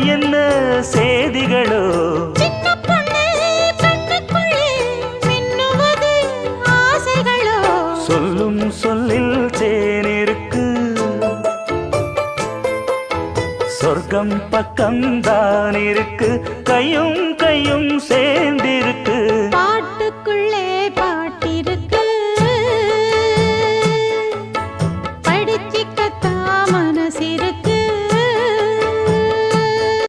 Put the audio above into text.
என்ன செய்திகளோ சொல்லும் சொல்லில் தேனிருக்கு சொர்க்கம் பக்கம்தான் இருக்கு கையும் கையும் சேர்ந்திருக்கு